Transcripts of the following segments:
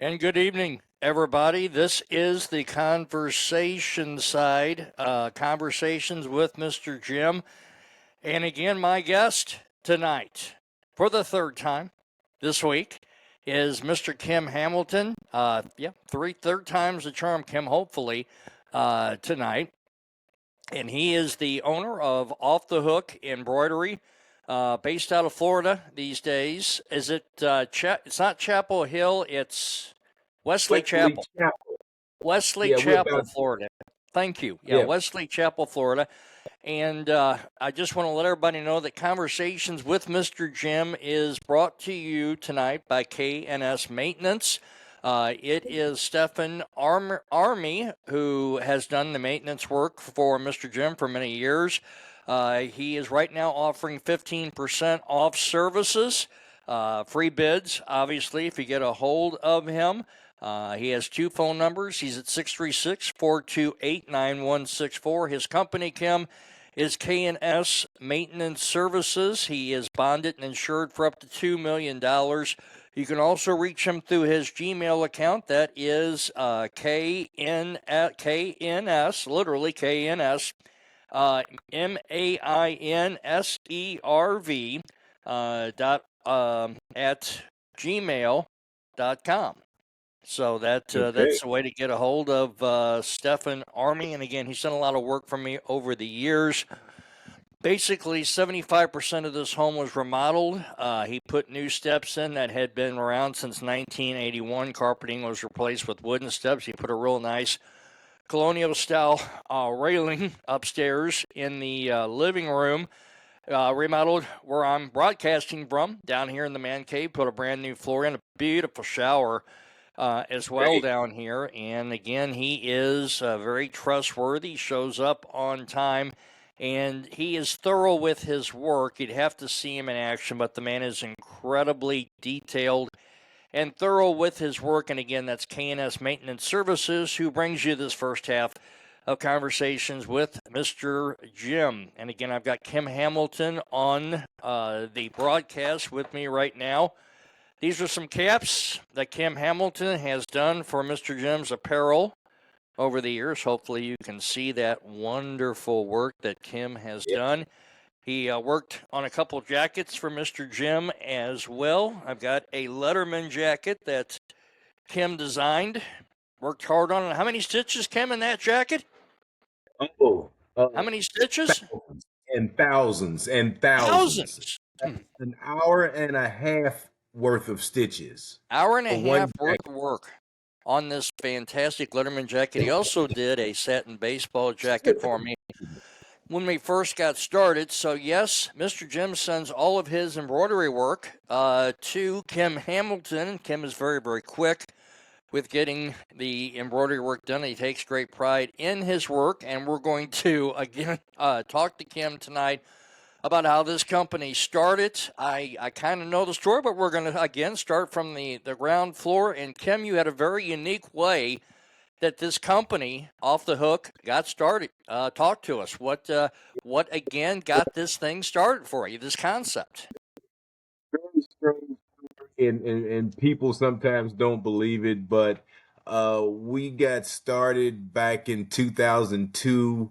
And good evening, everybody. This is the conversation side, conversations with Mr. Jim. And again, my guest tonight, for the third time this week, is Mr. Kim Hamilton. Third time's the charm, Kim, hopefully, tonight. And he is the owner of Off the Hook Embroidery, based out of Florida these days. Is it? It's not Chapel Hill. It's Wesley Wesley Chapel. Chapel. Wesley Yeah, we're Chapel, about Florida. Thank you. Yeah, yeah. Wesley Chapel, Florida. And I just want to let everybody know that Conversations with Mr. Jim is brought to you tonight by KNS Maintenance. It is Stefan Army who has done the maintenance work for Mr. Jim for many years. He is right now offering 15% off services, free bids, obviously, if you get a hold of him. He has two phone numbers. He's at 636-428-9164. His company, Kim, is K&S Maintenance Services. He is bonded and insured for up to $2 million. You can also reach him through his Gmail account. That is KNS, literally KNS, MAINSERV at gmail.com. So that's Okay. a way to get a hold of Stefan Army. And again, he's done a lot of work for me over the years. Basically, 75% of this home was remodeled. He put new steps in that had been around since 1981. Carpeting was replaced with wooden steps. He put a real nice colonial-style railing upstairs in the living room. Remodeled where I'm broadcasting from, down here in the man cave. Put a brand new floor in, a beautiful shower as well Great. down here. And again, he is very trustworthy, shows up on time, and he is thorough with his work. You'd have to see him in action, but the man is incredibly detailed and thorough with his work. And again, that's KNS Maintenance Services, who brings you this first half of Conversations with Mr. Jim. And again, I've got Kim Hamilton on the broadcast with me right now. These are some caps that Kim Hamilton has done for Mr. Jim's apparel over the years. Hopefully you can see that wonderful work that Kim has Yeah. done. He worked on a couple jackets for Mr. Jim as well. I've got a Letterman jacket that Kim designed. Worked hard on it. How many stitches, Kim, in that jacket? Oh, How many stitches? thousands and thousands and thousands. Thousands. An hour and a half worth of stitches Hour and a for half one worth jacket. of work on this fantastic Letterman jacket. He also did a satin baseball jacket for me when we first got started. So, yes, Mr. Jim sends all of his embroidery work to Kim Hamilton. Kim is very, very quick with getting the embroidery work done. He takes great pride in his work, and we're going to, again, talk to Kim tonight about how this company started. I kind of know the story, but we're going to, again, start from the ground floor. And, Kim, you had a very unique way that this company, Off the Hook, got started. Talk to us. What again got this thing started for you? This concept. Very strange, and people sometimes don't believe it, but we got started back in 2002,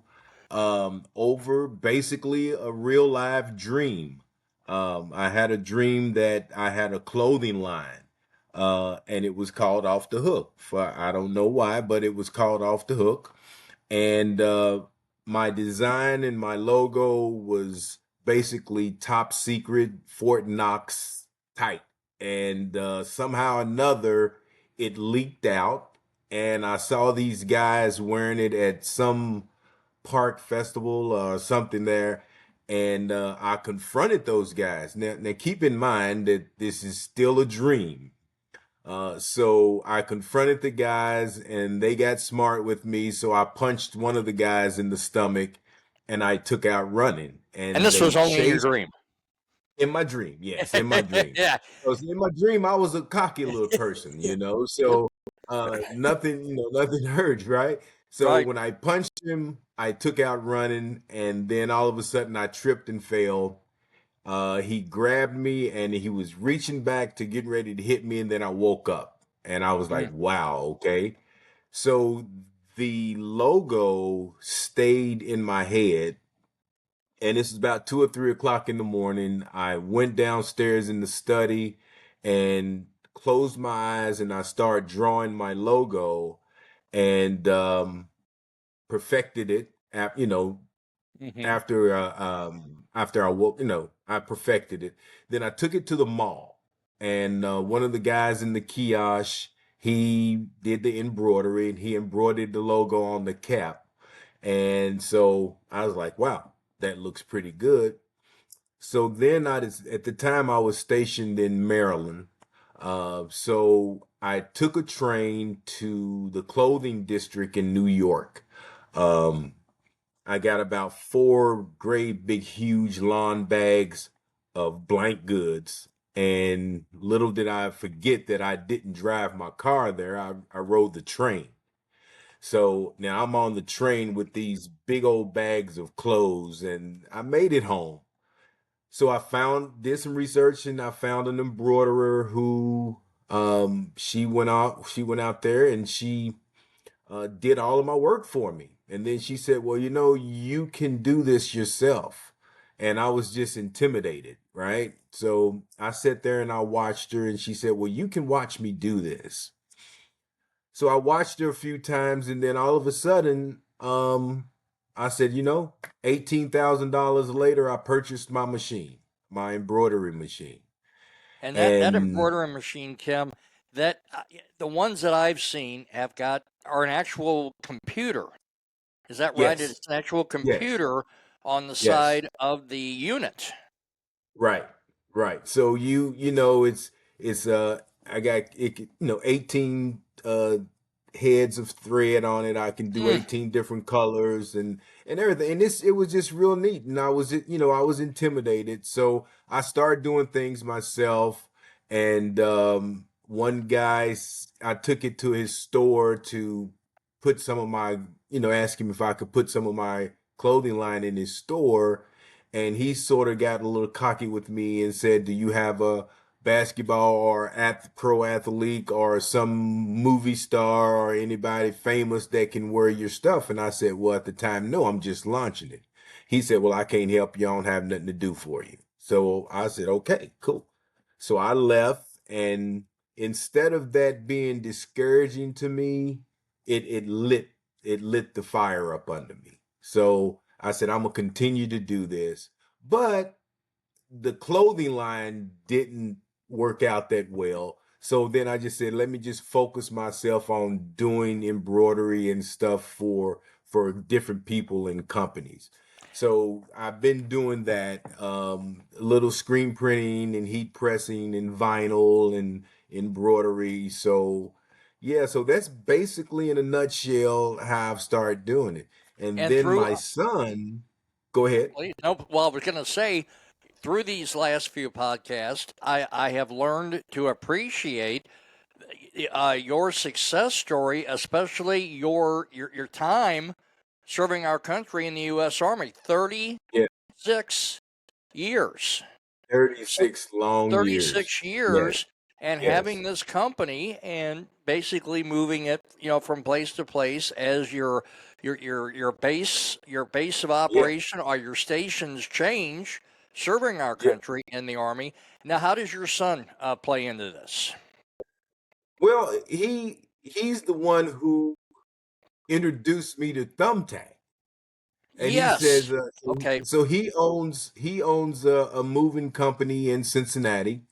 over basically a real life dream. I had a dream that I had a clothing line, and it was called Off the Hook. For I don't know why, but it was called Off the Hook. And my design and my logo was basically top secret Fort Knox type. And somehow or another, it leaked out. And I saw these guys wearing it at some park festival or something there. And I confronted those guys. Now, keep in mind that this is still a dream. So I confronted the guys and they got smart with me. So I punched one of the guys in the stomach and I took out running And and this they was only in your chased dream. in my dream. Yes, in my dream. Yeah. Because in my dream, I was a cocky little person, you know, so nothing, nothing hurt, right? So Right. when I punched him, I took out running and then all of a sudden I tripped and fell. He grabbed me and he was reaching back to get ready to hit me, and then I woke up. And I was Mm. like, wow, okay. So the logo stayed in my head. And this is about 2 or 3 o'clock in the morning. I went downstairs in the study and closed my eyes and I started drawing my logo and perfected it. Hmm. After I woke, I perfected it. Then I took it to the mall, and one of the guys in the kiosk, he did the embroidery and he embroidered the logo on the cap. And so I was like, wow, that looks pretty good. So then at the time I was stationed in Maryland. So I took a train to the clothing district in New York. Um, I got about four great big huge lawn bags of blank goods. And little did I forget that I didn't drive my car there. I rode the train. So now I'm on the train with these big old bags of clothes and I made it home. So did some research and I found an embroiderer who she went out there and she did all of my work for me. And then she said, well, you can do this yourself. And I was just intimidated, right? So I sat there and I watched her and she said, well, you can watch me do this. So I watched her a few times and then all of a sudden, I said, $18,000 later, I purchased my machine, my embroidery machine. And that And embroidery machine, Kim, that the ones that I've seen are an actual computer. Is that right? yes, It's an actual yes, computer on the yes. side of the unit. Right, right. So it's I got 18 heads of thread on it. I can do Mm. 18 different colors and everything. And it was just real neat. And I was intimidated. So I started doing things myself. And one guy, I took it to his store to put some of my, ask him if I could put some of my clothing line in his store, and he sort of got a little cocky with me and said, "Do you have a basketball or pro athlete or some movie star or anybody famous that can wear your stuff?" And I said, "Well, at the time, no, I'm just launching it." He said, "Well, I can't help you. I don't have nothing to do for you." So I said, "Okay, cool." So I left, and instead of that being discouraging to me, it lit the fire up under me. So I said, I'm gonna continue to do this. But the clothing line didn't work out that well. So then I just said, let me just focus myself on doing embroidery and stuff for different people and companies. So I've been doing that, little screen printing and heat pressing and vinyl and embroidery. So yeah, so that's basically in a nutshell how I've started doing it. And And then through, my son, go ahead. no, well, I was going to say, through these last few podcasts, I have learned to appreciate your success story, especially your time serving our country in the U.S. Army. Yeah, 36 years. So 36 long years. 36 Yes, years and yes, having this company and basically moving it, from place to place as your base of yeah, operation or your stations change, serving our yeah. country in the Army. Now, how does your son play into this? Well, he's the one who introduced me to Thumbtack, and he Yes. says, Okay. so he owns a moving company in Cincinnati,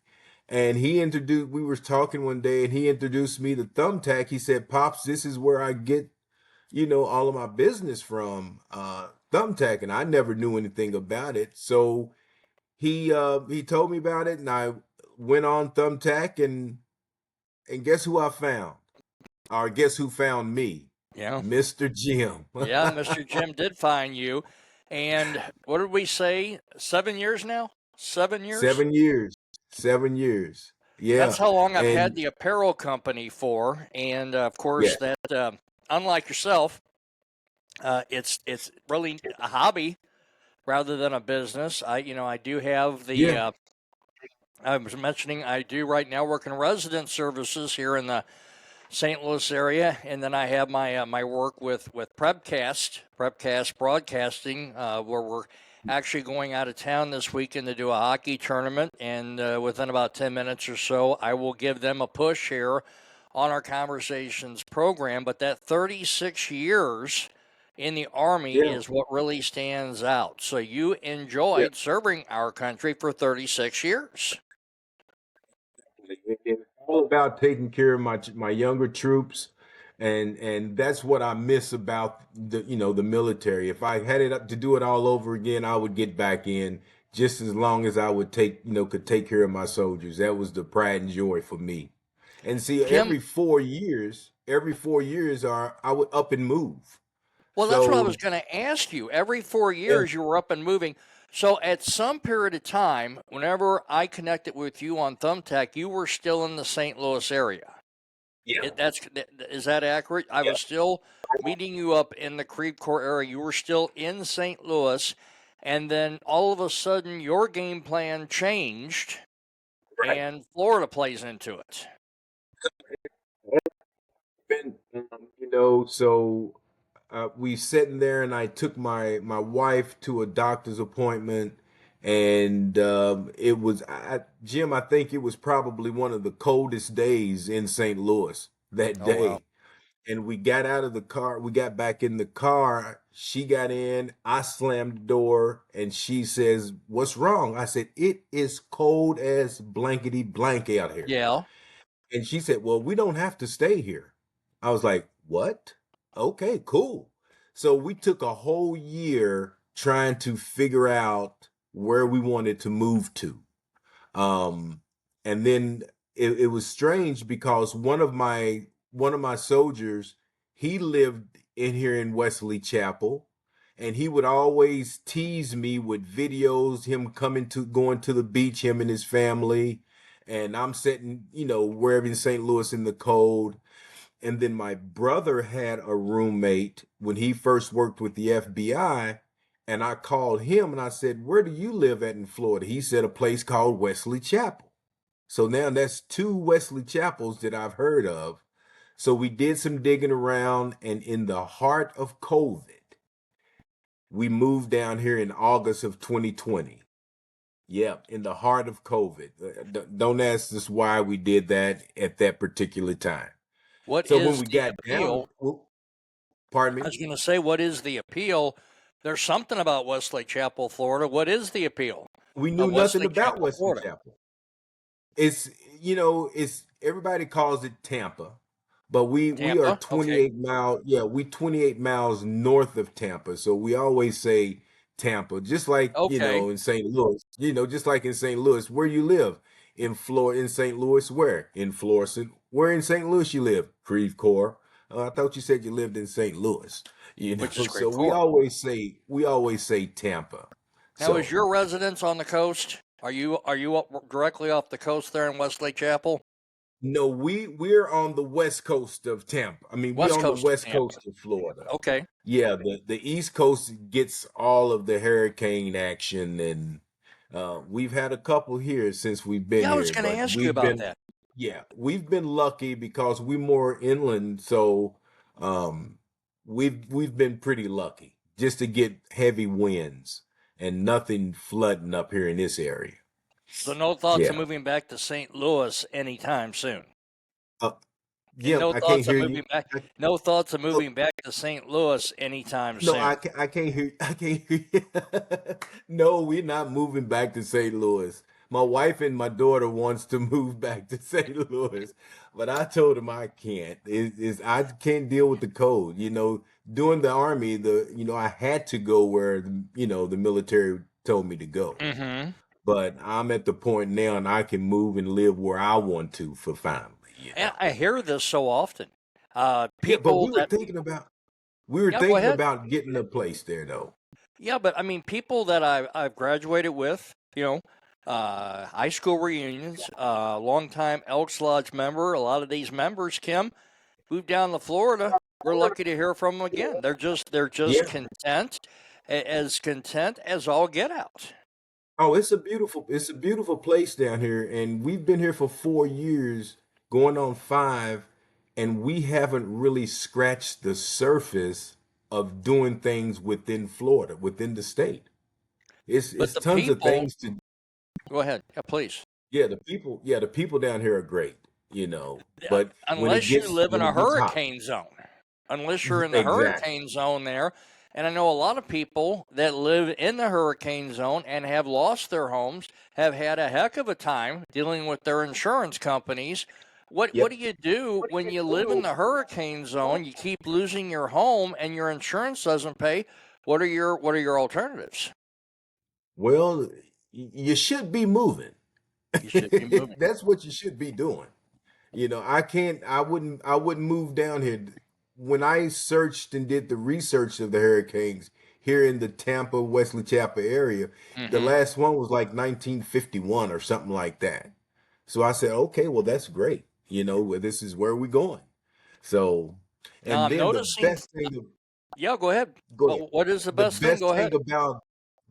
and he introduced. We were talking one day, and he introduced me to Thumbtack. He said, "Pops, this is where I get all of my business from, Thumbtack," and I never knew anything about it. So he told me about it, and I went on Thumbtack, and guess who I found? Or guess who found me? Yeah. Mr. Jim. Yeah. Mr. Jim did find you. And what did we say? 7 years now? 7 years? 7 years. 7 years. That's Yeah. how long I've had And the apparel company for. And of yeah, course, that unlike yourself, it's really a hobby rather than a business. I do have the yeah, I was mentioning I do right now work in resident services here in the St. Louis area, and then I have my work with Prepcast Broadcasting, where we're actually going out of town this weekend to do a hockey tournament. And within about 10 minutes or so, I will give them a push here on our Conversations program. But that 36 years in the Army Yeah, is what really stands out. So you yeah. enjoyed serving our country for 36 years. It's all about taking care of my younger troops, and that's what I miss about the military. If I had it up to do it all over again, I would get back in just as long as I would could take care of my soldiers. That was the pride and joy for me. And see, Kim, every 4 years, I would up and move. well, that's what I was So going to ask you. Every 4 years, yeah, you were up and moving. So, at some period of time, whenever I connected with you on Thumbtack, you were still in the St. Louis area. yeah, Is that accurate? I yeah, was still meeting you up in the Creve Coeur area. You were still in St. Louis, and then all of a sudden, your game plan changed, right. and Florida plays into it. So we sitting there, and I took my wife to a doctor's appointment, and it was Jim. I think it was probably one of the coldest days in St. Louis that Oh wow! day. And we got out of the car. We got back in the car. She got in. I slammed the door, and she says, "What's wrong?" I said, "It is cold as blankety blank out here." Yeah. And she said, "Well, we don't have to stay here." I was like, "What? Okay, cool." So we took a whole year trying to figure out where we wanted to move to. Um, and then it was strange because one of my soldiers, he lived in here in Wesley Chapel, and he would always tease me with videos, him going to the beach, him and his family, and I'm sitting, wherever in St. Louis in the cold. And then my brother had a roommate when he first worked with the FBI. And I called him and I said, "Where do you live at in Florida?" He said, "A place called Wesley Chapel." So now that's two Wesley Chapels that I've heard of. So we did some digging around, and in the heart of COVID, we moved down here in August of 2020. Yeah, in the heart of COVID. Don't ask us why we did that at that particular time. What So when is we the got down, appeal? well, pardon I me. was going to say, what is the appeal? There's something about Wesley Chapel, Florida. What is the appeal We knew of nothing Wesley about Chapel, Wesley Florida? Chapel. It's everybody calls it Tampa, but we are Tampa. Okay. 28 miles. Yeah, we 28 miles north of Tampa, so we always say Tampa. Just like Okay. in St. Louis. Just like in St. Louis, where you live in Florida, in St. Louis, where in Florissant, where in St. Louis you live, Creve Coeur. I thought you said you lived in St. Louis. Which is So Creve we Coeur. always say Tampa. Now, is So your residence on the coast? Are you up directly off the coast there in Wesley Chapel? no, we're on the west coast of Tampa. I mean, we're West on the coast of west Tampa. coast of Florida. Okay. Yeah, the East Coast gets all of the hurricane action, and we've had a couple here since we've been Yeah, I was here, going to but ask you about that. we've been lucky because we're more inland, so um, we've been pretty lucky just to get heavy winds and nothing flooding up here in this area. So, no thoughts of Yeah. moving back to St. Louis anytime soon. Uh, And Jim, no I can't thoughts of hear you. moving back. I, No thoughts of oh, moving back to St. Louis anytime No, soon. I can't hear. I can't hear you. No, we're not moving back to St. Louis. My wife and my daughter wants to move back to St. Louis, but I told them I can't. I can't deal with the cold. During the army, I had to go where the military told me to go. Mm-hmm. But I'm at the point now, and I can move and live where I want to for family. You And know. I hear this so often. Yeah, but People that, we were yeah, go thinking ahead. about getting a place there though. Yeah, but I mean, people that I've graduated with, high school reunions, longtime Elks Lodge member. A lot of these members, Kim, moved down to Florida. We're lucky to hear from them again. They're just Yeah. content, as content as all get out. Oh, it's a beautiful place down here, and we've been here for 4 years, going on five, and we haven't really scratched the surface of doing things within Florida, within the state. But It's the tons of people, things to. go ahead, yeah, please. Yeah, the people down here are great, but Unless you live in when a it gets hot. hurricane zone, unless you're in the Exactly. hurricane zone there. And I know a lot of people that live in the hurricane zone and have lost their homes, have had a heck of a time dealing with their insurance companies. What Yep. do you do when you live in the hurricane zone? You keep losing your home and your insurance doesn't pay. What are your alternatives? Well, you should be moving. You should be moving. That's what you should be doing. I wouldn't move down here. When I searched and did the research of the hurricanes here in the Tampa, Wesley Chapel area, the Hmm. last one was like 1951 or something like that. So I said, okay, well, that's great. Well, this is where we're going. So, Now and I'm then noticing. Yeah, go ahead. go ahead. What is the The best thing? best Go thing ahead. about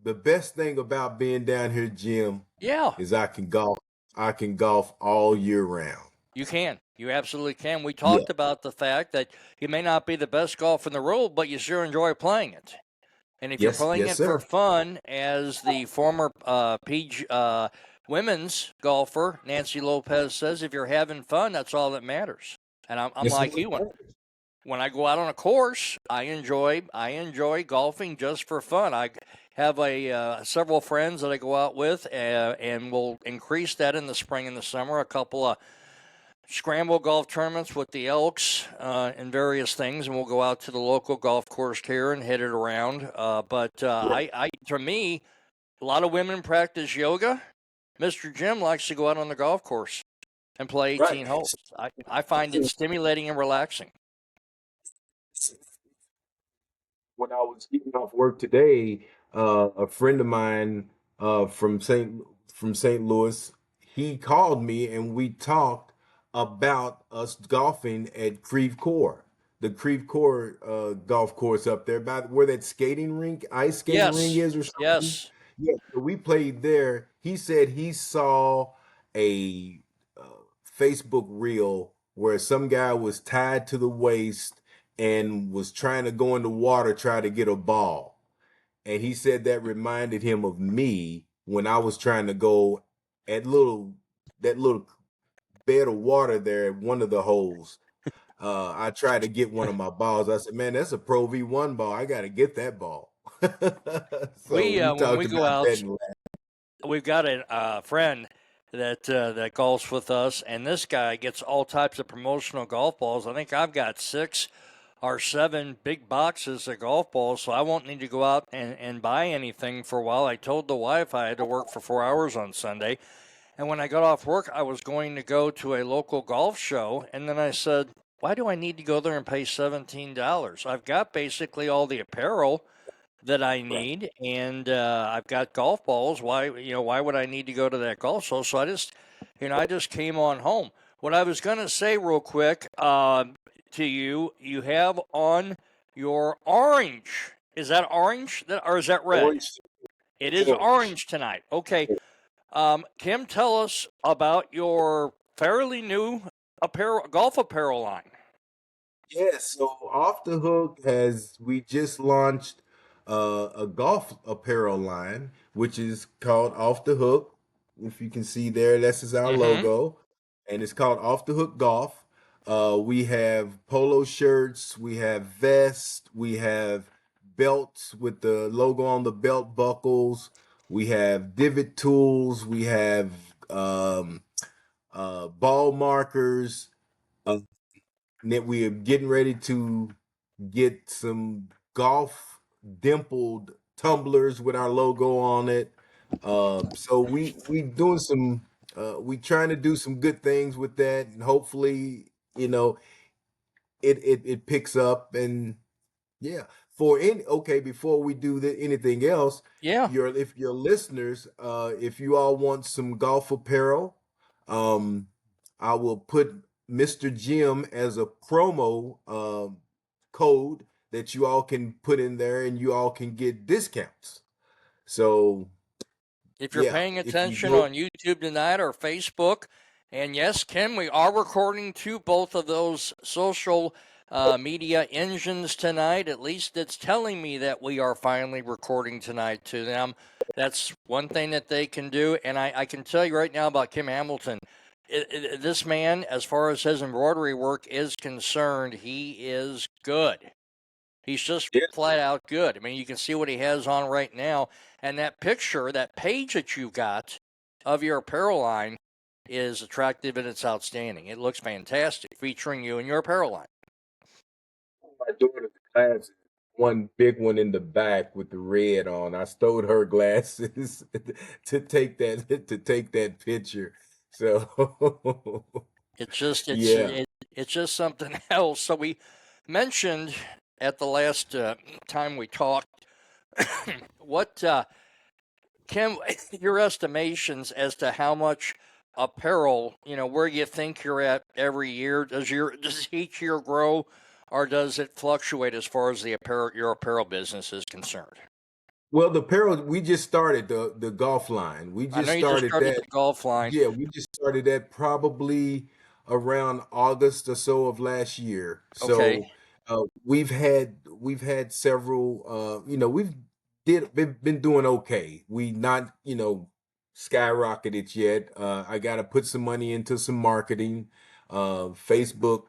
the best thing about being down here, Jim, Yeah. is I can golf. I can golf all year round. You can. You absolutely can. We Yeah. talked about the fact that you may not be the best golfer in the world, but you sure enjoy playing it. And if you're Yes, playing yes, it for sir. fun, as the former women's golfer Nancy Lopez says, if you're having fun, that's all that matters. And I'm This is like what you. matters. When I go out on a course, I enjoy golfing just for fun. I have a several friends that I go out with, and we'll increase that in the spring and the summer. A couple of scramble golf tournaments with the Elks and various things, and we'll go out to the local golf course here and hit it around. But Right. for me, a lot of women practice yoga. Mr. Jim likes to go out on the golf course and play Right. 18 holes. I find it stimulating and relaxing. When I was getting off work today, a friend of mine from St. Louis, he called me and we talked about us golfing at Creve Coeur, the Creve Coeur golf course up there, by where that skating rink, ice skating ring Yes, is, or something. yes. Yeah, so we played there. He said he saw a uh, Facebook reel where some guy was tied to the waist and was trying to go in the water, try to get a ball. And he said that reminded him of me when I was trying to go at that little bed of water there at one of the holes. I tried to get one of my balls. I said, "Man, that's a Pro V1 ball. I got to get that ball." So We we when talked we go about that. out, we've got a friend that golfs with us, and this guy gets all types of promotional golf balls. I think I've got 6 or 7 big boxes of golf balls, so I won't need to go out and buy anything for a while. I told the wife I had to work for 4 hours on Sunday, and when I got off work, I was going to go to a local golf show, and then I said, why do I need to go there and pay $17? I've got basically all the apparel that I Right. need, and I've got golf balls. Why would I need to go to that golf show? So I just came on home. What I was going to say real quick to you, you have on your orange. Is that orange or is that red? Orange, It is orange. orange tonight. Okay. Kim, tell us about your fairly new golf apparel line. Yes, so Off the Hook has we just launched a golf apparel line, which is called Off the Hook. If you can see there, this is our Mm-hmm. logo, and it's called Off the Hook Golf. We have polo shirts, we have vests, we have belts with the logo on the belt buckles, we have divot tools, we have ball markers. Uh, that we are getting ready to get some golf dimpled tumblers with our logo on it. So we doing some we trying to do some good things with that, and hopefully it picks up. And yeah, okay, before we do anything else, Yeah. if your listeners, if you all want some golf apparel, um, I will put Mr. Jim as a promo code that you all can put in there, and you all can get discounts. So If you're Yeah, paying if you attention go, on YouTube tonight or Facebook, and yes, Kim, we are recording to both of those social media engines tonight. At least it's telling me that we are finally recording tonight to them. That's one thing that they can do. And I can tell you right now about Kim Hamilton. This man, as far as his embroidery work is concerned, he is good. He's just yeah. flat out good. I mean, you can see what he has on right now. And that picture, that page that you got of your apparel line is attractive and it's outstanding. It looks fantastic featuring you and your apparel line. My daughter's glasses, one big one in the back with the red on. I stole her glasses to take that picture. So It's just yeah. it's just something else. So we mentioned at the last time we talked what Kim, your estimations as to how much apparel, where you think you're at every year. Does each year grow, or does it fluctuate as far as your apparel business is concerned? Well, the apparel we just started the golf line. We I know just you just started started that. the golf line. Yeah, we just started that probably around August or so of last year. Okay. So we've had several. We've been doing okay. We not skyrocketed yet. I got to put some money into some marketing. Facebook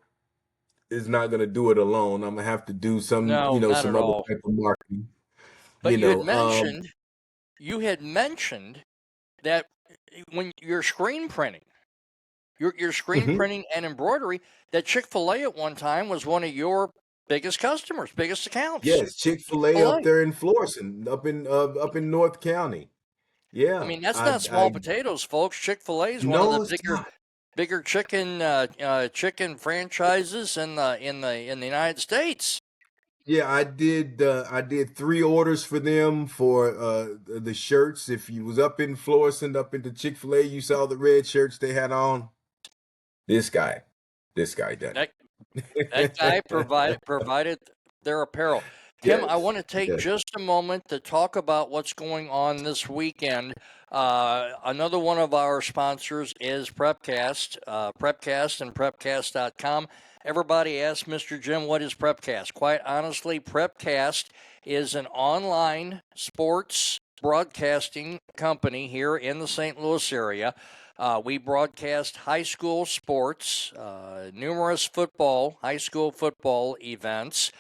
is not going to do it alone. I'm gonna have to do some No, not some at other all. type of marketing. But You know, um, you had mentioned that when you're screen printing, your screen mhm. printing and embroidery, that Chick-fil-A at one time was one of your biggest customers, biggest accounts. Yes, Chick-fil-A up Chick-fil-A. there in Florissant, up in North County. I Yeah, mean, that's not small I potatoes, folks. Chick-fil-A is one of the no, it's not. bigger chicken franchises in the United States. Yeah, I did 3 orders for them for the shirts. If you was up in Florissant, up into Chick-fil-A, you saw the red shirts they had on. This guy, this guy done That that guy provided their apparel. Kim, I Yes, want to take yes. just a moment to talk about what's going on this weekend. Another one of our sponsors is Prepcast, Prepcast and Prepcast.com. Everybody asks Mr. Jim, what is Prepcast? Quite honestly, Prepcast is an online sports broadcasting company here in the St. Louis area. We broadcast high school sports, numerous high school football events.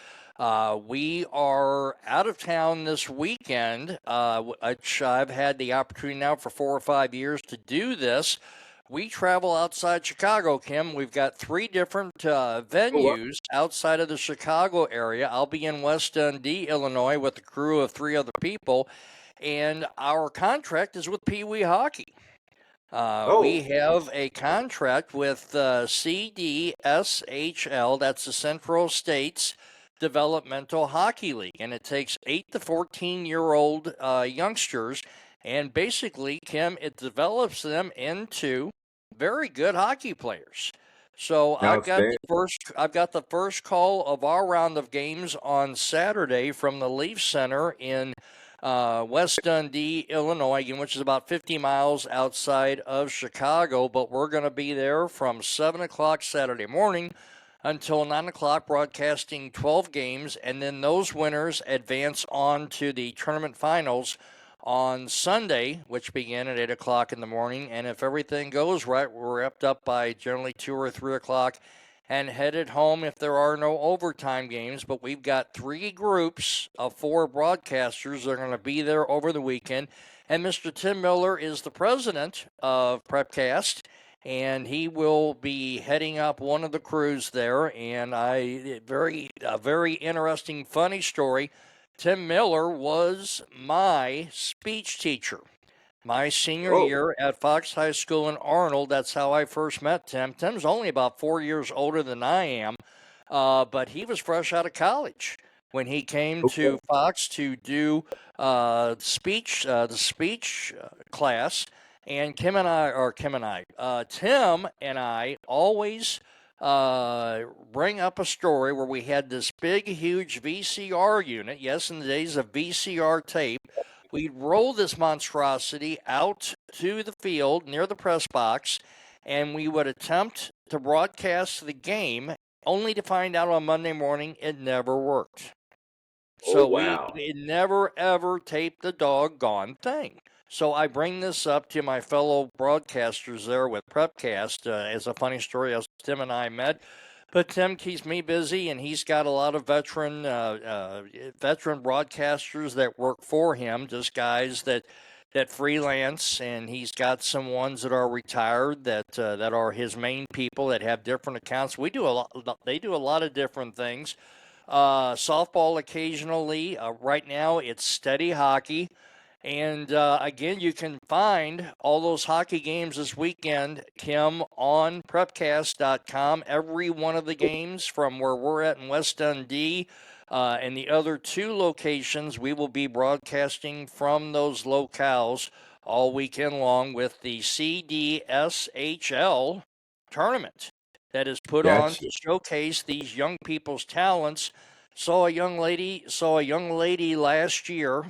We are out of town this weekend, which I've had the opportunity now for 4 or 5 years to do this. We travel outside Chicago, Kim. We've got 3 different Oh, wow. venues outside of the Chicago area. I'll be in West Dundee, Illinois, with a crew of 3 other people, and our contract is with Pee Wee Hockey. We Oh, have a contract with CDSHL, that's the Central States Developmental Hockey League, and it takes 8 to 14-year-old youngsters, and basically, Kim, it develops them into very good hockey players. So outstanding. I've got the first call of our round of games on Saturday from the Leaf Center in West Dundee, Illinois, which is about 50 miles outside of Chicago. But we're going to be there from 7 o'clock Saturday morning until 9 o'clock, broadcasting 12 games. And then those winners advance on to the tournament finals on Sunday, which begin at 8 o'clock in the morning. And if everything goes right, we're wrapped up by generally 2 or 3 o'clock and headed home if there are no overtime games. But we've got 3 groups of 4 broadcasters that are going to be there over the weekend. And Mr. Tim Miller is the president of Prepcast, and he will be heading up one of the crews there. And a very interesting, funny story. Tim Miller was my speech teacher my senior Oh, year at Fox High School in Arnold. That's how I first met Tim. Tim's only about 4 years older than I am, but he was fresh out of college when he came okay. to Fox to do the speech class. And Tim and I always bring up a story where we had this big, huge VCR unit. Yes, in the days of VCR tape. we'd roll this monstrosity out to the field near the press box, and we would attempt to broadcast the game, only to find out on Monday morning it never worked. Oh, So we wow. never ever taped the doggone thing. So I bring this up to my fellow broadcasters there with Prepcast as a funny story as Tim and I met. But Tim keeps me busy, and he's got a lot of veteran broadcasters that work for him, just guys that freelance, and he's got some ones that are retired that are his main people that have different accounts. We do a lot. They do a lot of different things. Softball occasionally. Right now, it's steady hockey. And again, you can find all those hockey games this weekend, Kim, on prepcast.com. Every one of the games from where we're at in West Dundee and the other two locations, we will be broadcasting from those locales all weekend long with the CDSHL tournament that is put on Gotcha. to showcase these young people's talents. Saw a young lady last year,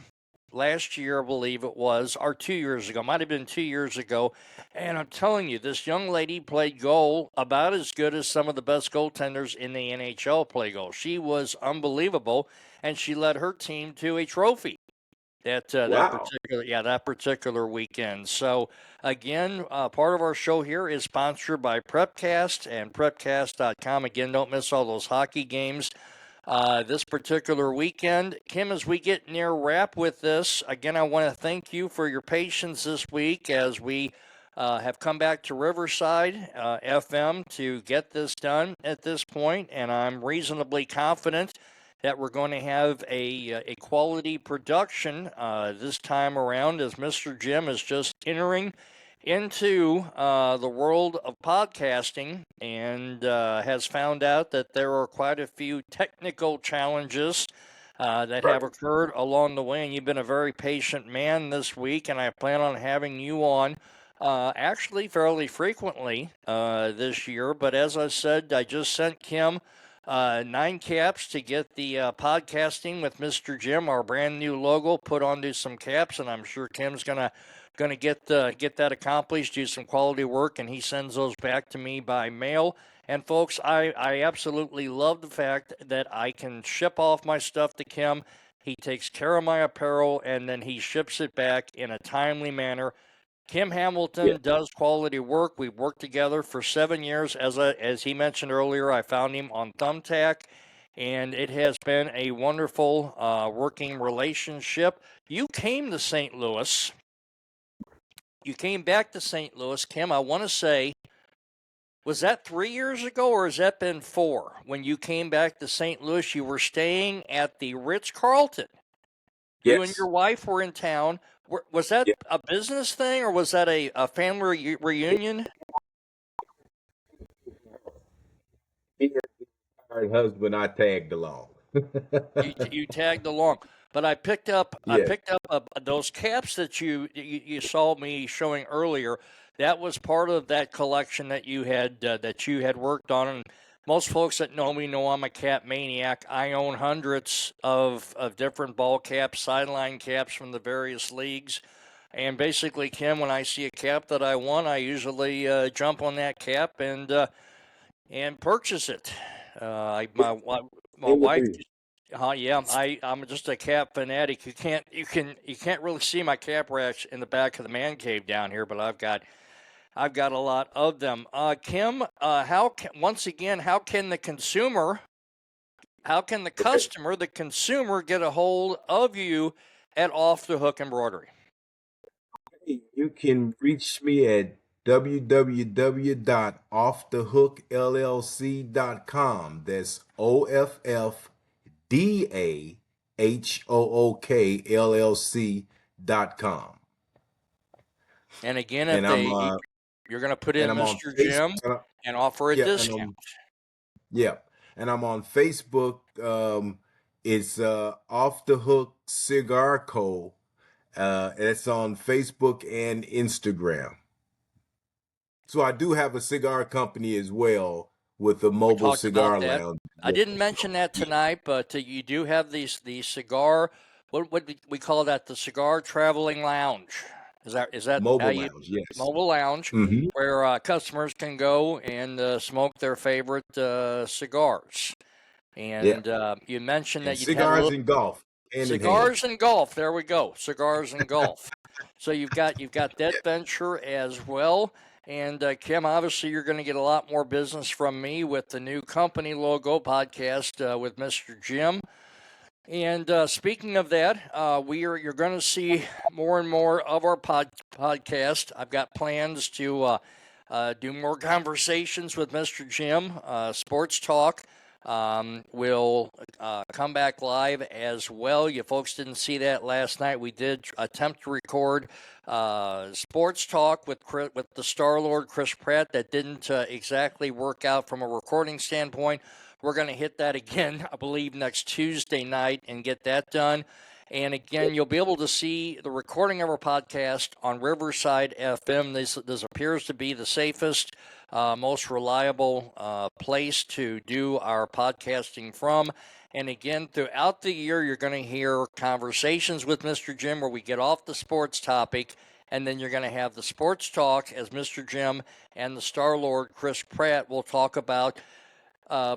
I believe it was, or 2 years ago, might have been 2 years ago. And I'm telling you, this young lady played goal about as good as some of the best goaltenders in the NHL play goal. She was unbelievable, and she led her team to a trophy Wow. that particular weekend. So again, part of our show here is sponsored by Prepcast and Prepcast.com. Again, don't miss all those hockey games this particular weekend. Kim, as we get near wrap with this, again, I want to thank you for your patience this week as we have come back to Riverside FM to get this done at this point, and I'm reasonably confident that we're going to have a quality production this time around as Mr. Jim is just entering into the world of podcasting and has found out that there are quite a few technical challenges that Right. have occurred along the way. And you've been a very patient man this week, and I plan on having you on actually fairly frequently this year. But as I said, I just sent Kim 9 caps to get the podcasting with Mr. Jim, our brand new logo, put onto some caps, and I'm sure Kim's gonna get that accomplished, do some quality work, and he sends those back to me by mail. And folks, I absolutely love the fact that I can ship off my stuff to Kim. He takes care of my apparel, and then he ships it back in a timely manner. Kim Yeah. Hamilton does quality work. We've worked together for 7 years. As he mentioned earlier, I found him on Thumbtack, and it has been a wonderful working relationship. You came to St. Louis. You came back to St. Louis, Kim. I want to say, was that 3 years ago, or has that been four? When you came back to St. Louis, you were staying at the Ritz Carlton. You and Yes. your wife were in town. Was that Yeah. a business thing, or was that a family reunion? Me and my husband, I tagged along. You tagged along, but I Yes. picked up those caps that you saw me showing earlier. That was part of that collection that you had worked on. And most folks that know me know I'm a cap maniac. I own hundreds of different ball caps, sideline caps from the various leagues. And basically, Kim, when I see a cap that I want, I usually jump on that cap and purchase it. My Same with wife, me. yeah, I'm just a cap fanatic. You can't really see my cap racks in the back of the man cave down here, but I've got a lot of them. Kim, once again, how can the Okay. customer, the consumer, get a hold of you at Off the Hook Embroidery? You can reach me at www.offthehookllc.com. That's OFFDAHOOKLLC.com. And again, And if I'm you're going to put and in I'm on Mr. Jim Facebook. and offer a Yeah, discount. yeah, and I'm on Facebook. It's Off the Hook Cigar Co. It's on Facebook and Instagram. So I do have a cigar company as well with a We mobile talked about cigar that. lounge. I didn't mention that Yeah. tonight, but you do have the cigar what we call that, the cigar traveling lounge. Is that how Mobile you lounge, yes. mobile lounge Hmm. where customers can go and smoke their favorite cigars. Yeah. And you mentioned And that you'd had a cigars little and golf, hand in hand. cigars and golf. There we go, cigars and golf. So you've got that venture as well. And Kim, obviously, you're going to get a lot more business from me with the new company logo podcast with Mr. Jim. And speaking of that, you're going to see more and more of our podcast. I've got plans to do more conversations with Mr. Jim. Sports Talk will come back live as well. You folks didn't see that last night. We did attempt to record Sports Talk with the Star Lord Chris Pratt. That didn't exactly work out from a recording standpoint. We're going to hit that again, I believe, next Tuesday night and get that done. And again, you'll be able to see the recording of our podcast on Riverside FM. This appears to be the safest, most reliable place to do our podcasting from. And again, throughout the year, you're going to hear conversations with Mr. Jim where we get off the sports topic. And then you're going to have the sports talk as Mr. Jim and the Star Lord Chris Pratt will talk about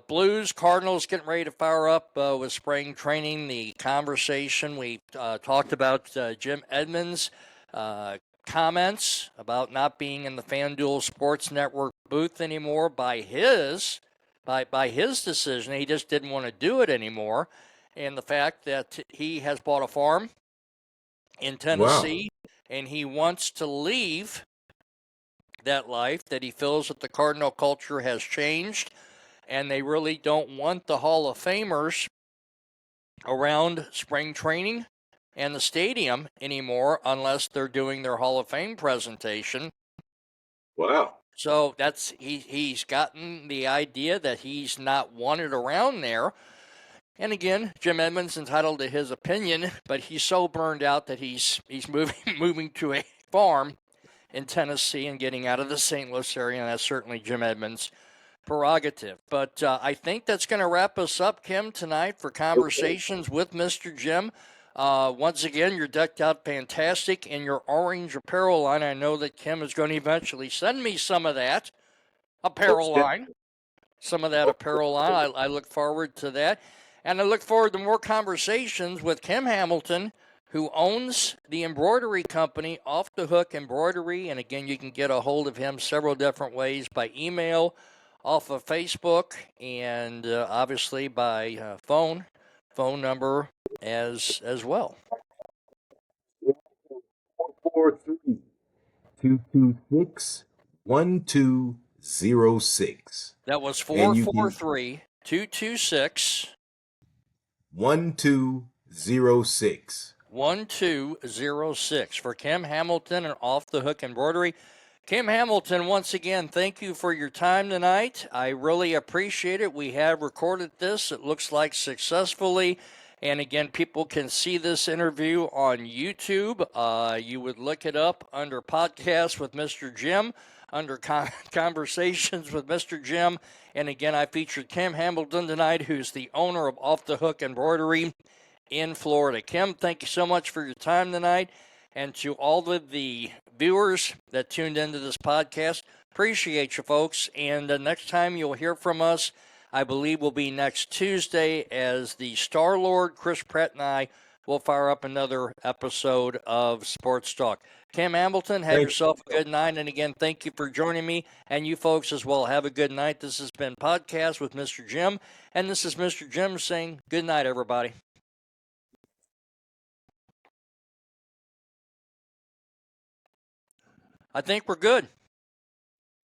Blues, Cardinals getting ready to fire up with spring training. The conversation we talked about Jim Edmonds' comments about not being in the FanDuel Sports Network booth anymore by his decision. He just didn't want to do it anymore, and the fact that he has bought a farm in Wow. Tennessee and he wants to leave that life. That he feels that the Cardinal culture has changed and they really don't want the Hall of Famers around spring training and the stadium anymore unless they're doing their Hall of Fame presentation. Wow. So he's gotten the idea that he's not wanted around there. And again, Jim Edmonds entitled to his opinion, but he's so burned out that he's moving to a farm in Tennessee and getting out of the St. Louis area, and that's certainly Jim Edmonds' prerogative. But I think that's going to wrap us up, Kim, tonight for conversations with Mr. Jim. Once again, you're decked out fantastic in your orange apparel line. I know that Kim is going to eventually send me some of that apparel line. Some of that apparel line. I look forward to that. And I look forward to more conversations with Kim Hamilton, who owns the embroidery company Off the Hook Embroidery. And again, you can get a hold of him several different ways: by email, off of Facebook, and obviously by phone number as well. 443 226 1206. That was And you can 443 226 1206. 1206 for Kim Hamilton and Off the Hook Embroidery. Kim Hamilton, once again, thank you for your time tonight. I really appreciate it. We have recorded this, it looks like successfully. And again, people can see this interview on YouTube. You would look it up under Podcast with Mr. Jim, under Conversations with Mr. Jim. And again, I featured Kim Hamilton tonight, who's the owner of Off the Hook Embroidery in Florida. Kim, thank you so much for your time tonight. And to all of the viewers that tuned into this podcast, appreciate you folks. And next time you'll hear from us, I believe, will be next Tuesday, as the Star Lord, Chris Pratt, and I will fire up another episode of Sports Talk. Kim Hamilton, have yourself a good night. And again, thank you for joining me. And you folks as well, have a good night. This has been Podcast with Mr. Jim. And this is Mr. Jim saying good night, everybody. I think we're good.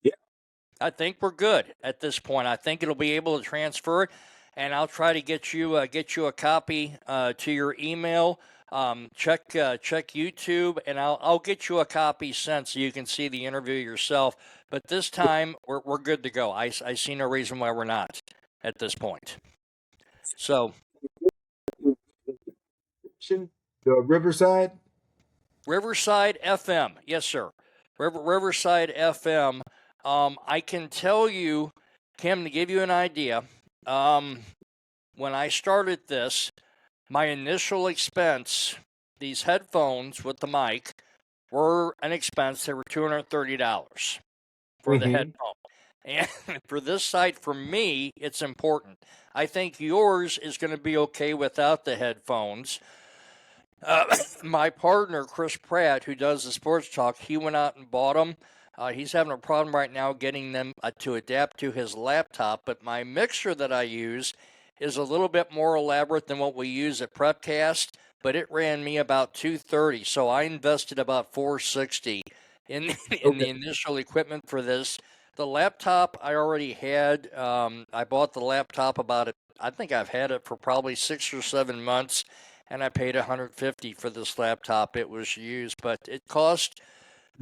Yeah. I think we're good at this point. I think it'll be able to transfer it, and I'll try to get you a copy to your email. Check YouTube, and I'll get you a copy sent so you can see the interview yourself. But this time we're good to go. I see no reason why we're not at this point. So the Riverside FM, yes sir. Riverside FM. I can tell you, Kim, to give you an idea, when I started this, My initial expense, these headphones with the mic, were an expense. They were $230 for the Mm-hmm. headphone. And for this site, for me, it's important. I think yours is going to be okay without the headphones. My partner, Chris Pratt, who does the sports talk, he went out and bought them. He's having a problem right now getting them to adapt to his laptop. But my mixer that I use is a little bit more elaborate than what we use at Prepcast, but it ran me about 230. So I invested about 460 in in Okay. the initial equipment for this. The laptop I already had. I bought the laptop about it. I think I've had it for probably 6 or 7 months, and I paid 150 for this laptop. It was used, but it cost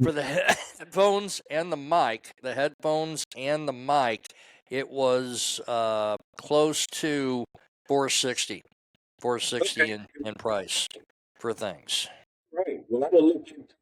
for the headphones and the mic. The headphones and the mic, it was close to 460, 460 Okay. in price for things. Right. Well, I'm gonna look into